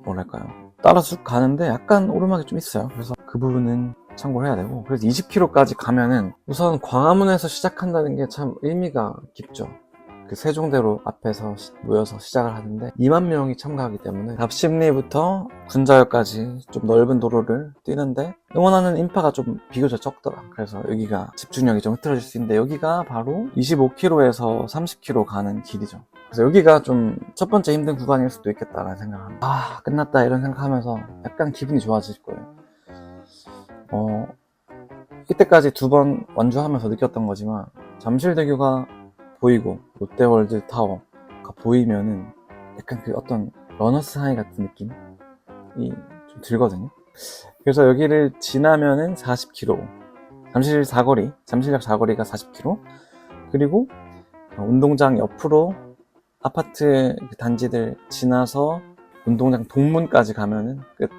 뭐랄까요, 따라 쭉 가는데 약간 오르막이 좀 있어요. 그래서 그 부분은 참고를 해야 되고, 그래서 20km까지 가면은 우선 광화문에서 시작한다는 게 참 의미가 깊죠. 그 세종대로 앞에서 모여서 시작을 하는데 2만 명이 참가하기 때문에 답심리부터 군자역까지 좀 넓은 도로를 뛰는데 응원하는 인파가 좀 비교적 적더라. 그래서 여기가 집중력이 좀 흐트러질 수 있는데, 여기가 바로 25km에서 30km 가는 길이죠. 그래서 여기가 좀 첫 번째 힘든 구간일 수도 있겠다라는 생각합니다. 아, 끝났다 이런 생각하면서 약간 기분이 좋아질 거예요. 이때까지 2번 완주하면서 느꼈던 거지만, 잠실대교가 보이고 롯데월드 타워가 보이면은 약간 그 어떤 러너스 하이 같은 느낌이 좀 들거든요. 그래서 여기를 지나면은 40km, 잠실역 사거리가 40km, 그리고 운동장 옆으로 아파트 단지들 지나서 운동장 동문까지 가면은 끝.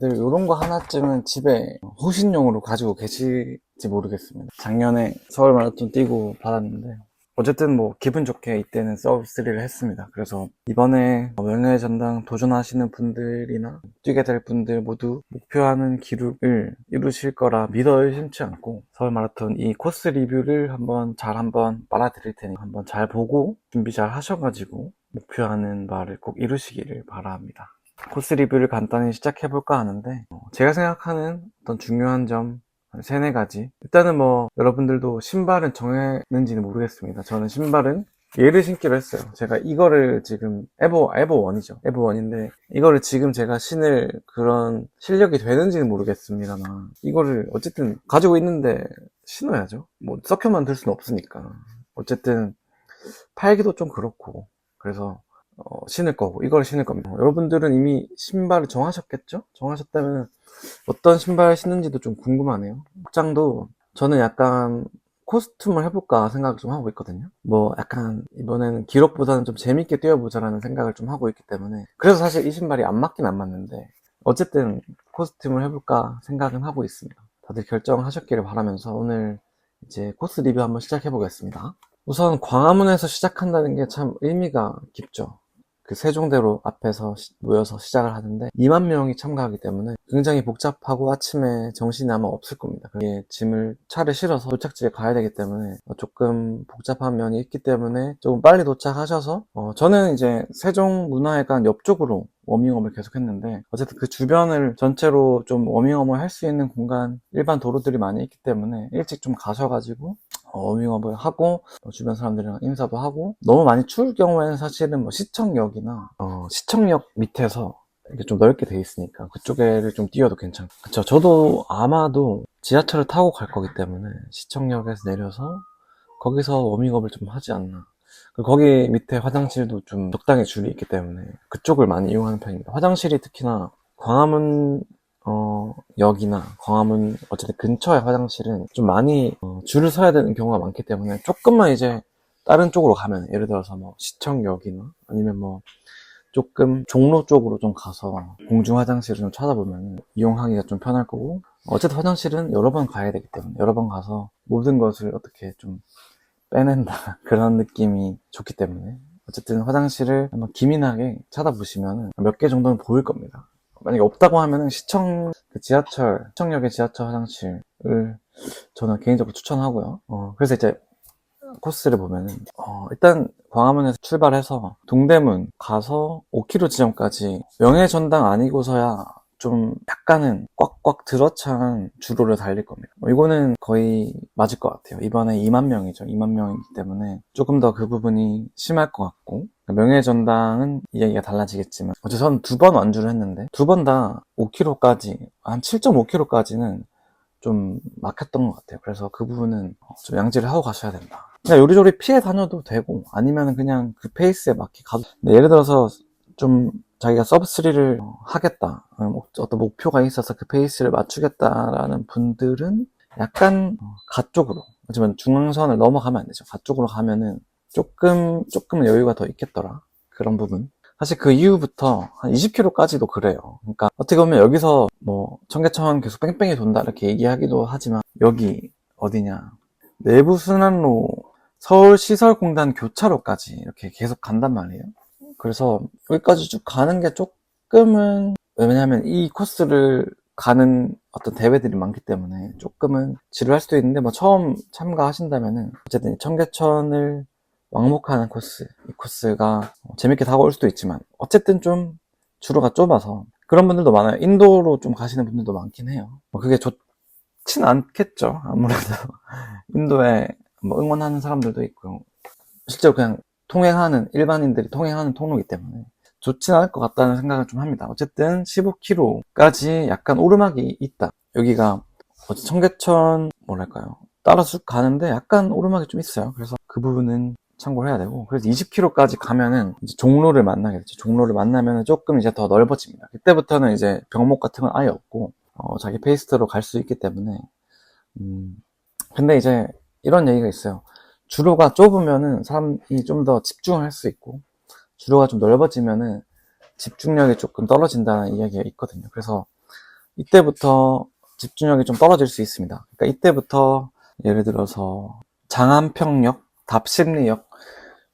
다들 이런 거 하나쯤은 집에 호신용으로 가지고 계실지 모르겠습니다. 작년에 서울 마라톤 뛰고 받았는데, 어쨌든 뭐 기분 좋게 이때는 서브3를 했습니다. 그래서 이번에 명예전당 도전하시는 분들이나 뛰게 될 분들 모두 목표하는 기록을 이루실 거라 믿어 의심치 않고, 서울 마라톤 이 코스 리뷰를 한번 빨아드릴 테니 한번 잘 보고 준비 잘 하셔가지고 목표하는 바를 꼭 이루시기를 바랍니다. 코스 리뷰를 간단히 시작해볼까 하는데, 제가 생각하는 어떤 중요한 점 한 3-4가지. 일단은 뭐 여러분들도 신발은 정했는지는 모르겠습니다. 저는 신발은 얘를 신기로 했어요. 제가 이거를 지금 에버1이죠. 에버1인데 이거를 지금 제가 신을 그런 실력이 되는지는 모르겠습니다만, 이거를 어쨌든 가지고 있는데 신어야죠. 뭐 썩혀만 들 수는 없으니까. 어쨌든 팔기도 좀 그렇고, 그래서 신을 거고, 이걸 신을 겁니다. 여러분들은 이미 신발을 정하셨겠죠? 정하셨다면 어떤 신발 신는지도 좀 궁금하네요. 복장도 저는 약간 코스튬을 해볼까 생각을 좀 하고 있거든요. 뭐 약간 이번에는 기록보다는 좀 재밌게 뛰어보자라는 생각을 좀 하고 있기 때문에, 그래서 사실 이 신발이 안 맞긴 안 맞는데 어쨌든 코스튬을 해볼까 생각은 하고 있습니다. 다들 결정하셨기를 바라면서 오늘 이제 코스 리뷰 한번 시작해 보겠습니다. 우선 광화문에서 시작한다는 게 참 의미가 깊죠. 그 세종대로 앞에서 모여서 시작을 하는데 2만 명이 참가하기 때문에 굉장히 복잡하고 아침에 정신이 아마 없을 겁니다. 그게 차를 실어서 도착지에 가야 되기 때문에 조금 복잡한 면이 있기 때문에 조금 빨리 도착하셔서, 저는 이제 세종문화회관 옆쪽으로 워밍업을 계속 했는데, 어쨌든 그 주변을 전체로 좀 워밍업을 할 수 있는 공간, 일반 도로들이 많이 있기 때문에 일찍 좀 가셔가지고 워밍업을 하고 주변 사람들이랑 인사도 하고, 너무 많이 추울 경우에는 사실은 뭐 시청역이나 시청역 밑에서 이렇게 좀 넓게 돼 있으니까 그쪽에를 좀 뛰어도 괜찮고, 그쵸. 저도 아마도 지하철을 타고 갈 거기 때문에 시청역에서 내려서 거기서 워밍업을 좀 하지 않나. 그리고 거기 밑에 화장실도 좀 적당히 줄이 있기 때문에 그쪽을 많이 이용하는 편입니다. 화장실이 특히나 광화문 역이나 광화문 어쨌든 근처의 화장실은 좀 많이 줄을 서야 되는 경우가 많기 때문에, 조금만 이제 다른 쪽으로 가면, 예를 들어서 뭐 시청역이나 아니면 뭐 조금 종로 쪽으로 좀 가서 공중 화장실을 좀 찾아보면 이용하기가 좀 편할 거고, 어쨌든 화장실은 여러 번 가야 되기 때문에 여러 번 가서 모든 것을 어떻게 좀 빼낸다 그런 느낌이 좋기 때문에, 어쨌든 화장실을 한번 기민하게 찾아보시면 몇 개 정도는 보일 겁니다. 만약에 없다고 하면은 시청역의 지하철 화장실을 저는 개인적으로 추천하고요. 그래서 이제 코스를 보면은, 일단 광화문에서 출발해서 동대문 가서 5km 지점까지 명예전당 아니고서야 좀 약간은 꽉꽉 들어찬 주로를 달릴 겁니다. 이거는 거의 맞을 것 같아요. 이번에 2만 명이죠. 2만 명이기 때문에 조금 더 그 부분이 심할 것 같고, 명예전당은 이야기가 달라지겠지만, 어쨌든 2번 완주를 했는데 2번 다 5km까지, 한 7.5km까지는 좀 막혔던 것 같아요. 그래서 그 부분은 좀 양지를 하고 가셔야 된다. 그냥 요리조리 피해 다녀도 되고, 아니면 그냥 그 페이스에 맞게 가도. 근데 예를 들어서 좀 자기가 서브3를 하겠다, 어떤 목표가 있어서 그 페이스를 맞추겠다라는 분들은 약간 가 쪽으로, 하지만 중앙선을 넘어가면 안 되죠. 가 쪽으로 가면은 조금은 여유가 더 있겠더라, 그런 부분. 사실 그 이후부터 한 20km까지도 그래요. 그러니까 어떻게 보면 여기서 뭐 청계천 계속 뺑뺑이 돈다 이렇게 얘기하기도 하지만 여기 어디냐 내부순환로 서울시설공단 교차로까지 이렇게 계속 간단 말이에요. 그래서 여기까지 쭉 가는 게 조금은, 왜냐하면 이 코스를 가는 어떤 대회들이 많기 때문에 조금은 지루할 수도 있는데, 뭐 처음 참가하신다면은 어쨌든 청계천을 왕복하는 코스, 이 코스가 재밌게 다가올 수도 있지만 어쨌든 좀 주로가 좁아서 그런 분들도 많아요. 인도로 좀 가시는 분들도 많긴 해요. 뭐 그게 좋진 않겠죠, 아무래도. 인도에 뭐 응원하는 사람들도 있고 실제로 그냥 통행하는 일반인들이 통행하는 통로이기 때문에 좋진 않을 것 같다는 생각을 좀 합니다. 어쨌든 15km까지 약간 오르막이 있다. 여기가 청계천 뭐랄까요, 따라서 쭉 가는데 약간 오르막이 좀 있어요. 그래서 그 부분은 참고를 해야 되고, 그래서 20km까지 가면은 이제 종로를 만나게 되죠. 종로를 만나면 조금 이제 더 넓어집니다. 그때부터는 이제 병목 같은 건 아예 없고 자기 페이스대로 갈 수 있기 때문에 근데 이제 이런 얘기가 있어요. 주로가 좁으면은 사람이 좀 더 집중을 할 수 있고, 주로가 좀 넓어지면은 집중력이 조금 떨어진다는 이야기가 있거든요. 그래서 이때부터 집중력이 좀 떨어질 수 있습니다. 그러니까 이때부터 예를 들어서 장안평역, 답십리역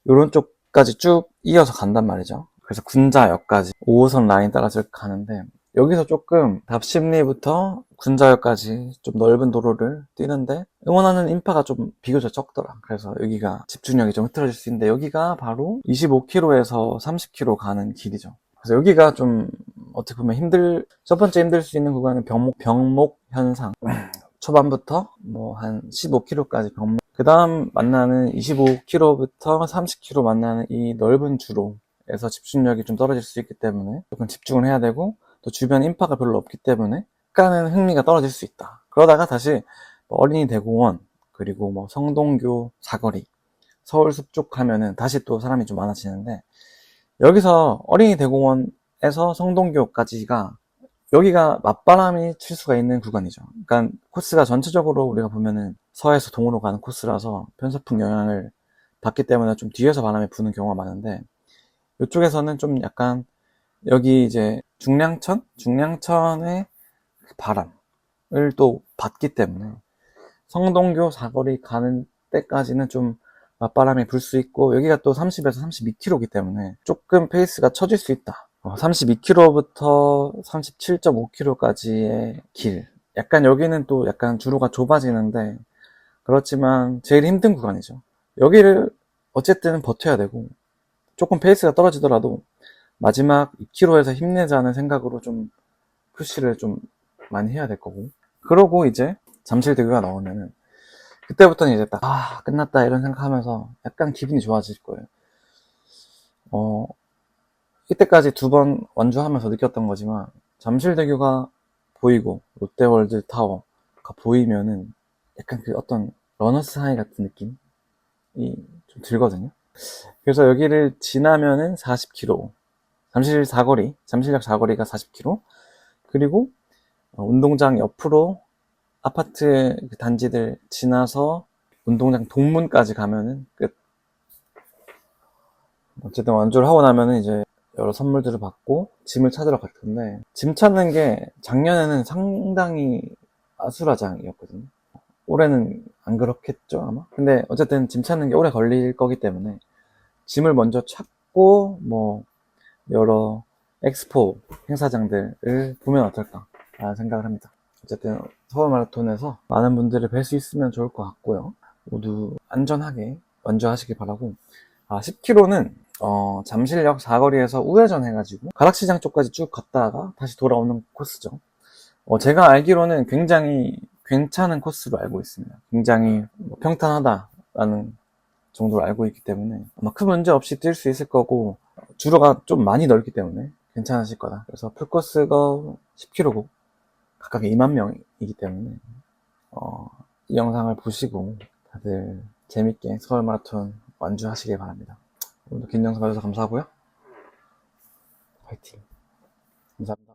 이런 쪽까지 쭉 이어서 간단 말이죠. 그래서 군자역까지 5호선 라인 따라서 가는데, 여기서 조금 답십리부터 군자역까지 좀 넓은 도로를 뛰는데 응원하는 인파가 좀 비교적 적더라. 그래서 여기가 집중력이 좀 흐트러질 수 있는데, 여기가 바로 25km에서 30km 가는 길이죠. 그래서 여기가 좀 어떻게 보면 첫 번째 힘들 수 있는 구간은 병목 현상. 초반부터 뭐 한 15km까지 병목. 그 다음 만나는 25km부터 30km 만나는 이 넓은 주로에서 집중력이 좀 떨어질 수 있기 때문에 조금 집중을 해야 되고, 또 주변 인파가 별로 없기 때문에 약간은 흥미가 떨어질 수 있다. 그러다가 다시 뭐 어린이 대공원, 그리고 뭐 성동교 사거리, 서울숲 쪽 가면은 다시 또 사람이 좀 많아지는데, 여기서 어린이 대공원에서 성동교까지가 여기가 맞바람이 칠 수가 있는 구간이죠. 그러니까 코스가 전체적으로 우리가 보면은 서에서 동으로 가는 코스라서 편서풍 영향을 받기 때문에 좀 뒤에서 바람이 부는 경우가 많은데, 이쪽에서는 좀 약간 여기 이제 중량천의 바람을 또 받기 때문에 성동교 사거리 가는 때까지는 좀 맞바람이 불 수 있고, 여기가 또 30에서 32km이기 때문에 조금 페이스가 처질 수 있다. 32km부터 37.5km까지의 길. 약간 여기는 또 약간 주로가 좁아지는데, 그렇지만 제일 힘든 구간이죠. 여기를 어쨌든 버텨야 되고, 조금 페이스가 떨어지더라도 마지막 2km에서 힘내자는 생각으로 좀 푸시를 좀 많이 해야 될 거고, 그러고 이제 잠실대교가 나오면은 그때부터는 이제 딱 끝났다 이런 생각하면서 약간 기분이 좋아질 거예요. 이때까지 2번 완주하면서 느꼈던 거지만, 잠실대교가 보이고 롯데월드 타워가 보이면은 약간 그 어떤 러너스 하이 같은 느낌이 좀 들거든요. 그래서 여기를 지나면은 40km, 잠실역 사거리가 40km, 그리고 운동장 옆으로 아파트 단지들 지나서 운동장 동문까지 가면은 끝. 어쨌든 완주를 하고 나면은 이제 여러 선물들을 받고 짐을 찾으러 갈 텐데, 짐 찾는 게 작년에는 상당히 아수라장이었거든요. 올해는 안 그렇겠죠, 아마? 근데 어쨌든 짐 찾는 게 오래 걸릴 거기 때문에 짐을 먼저 찾고 뭐 여러 엑스포 행사장들을 보면 어떨까 라는 생각을 합니다. 어쨌든 서울 마라톤에서 많은 분들을 뵐 수 있으면 좋을 것 같고요. 모두 안전하게 완주하시길 바라고, 10km는 잠실역 사거리에서 우회전 해가지고 가락시장 쪽까지 쭉 갔다가 다시 돌아오는 코스죠. 제가 알기로는 굉장히 괜찮은 코스로 알고 있습니다. 굉장히 평탄하다라는 정도로 알고 있기 때문에 아마 큰 문제 없이 뛸 수 있을 거고, 주로가 좀 많이 넓기 때문에 괜찮으실 거다. 그래서 풀코스가 10km고 각각 2만 명이기 때문에 이 영상을 보시고 다들 재밌게 서울 마라톤 완주하시길 바랍니다. 오늘도 긴 영상 봐주셔서 감사하고요. 화이팅! 감사합니다.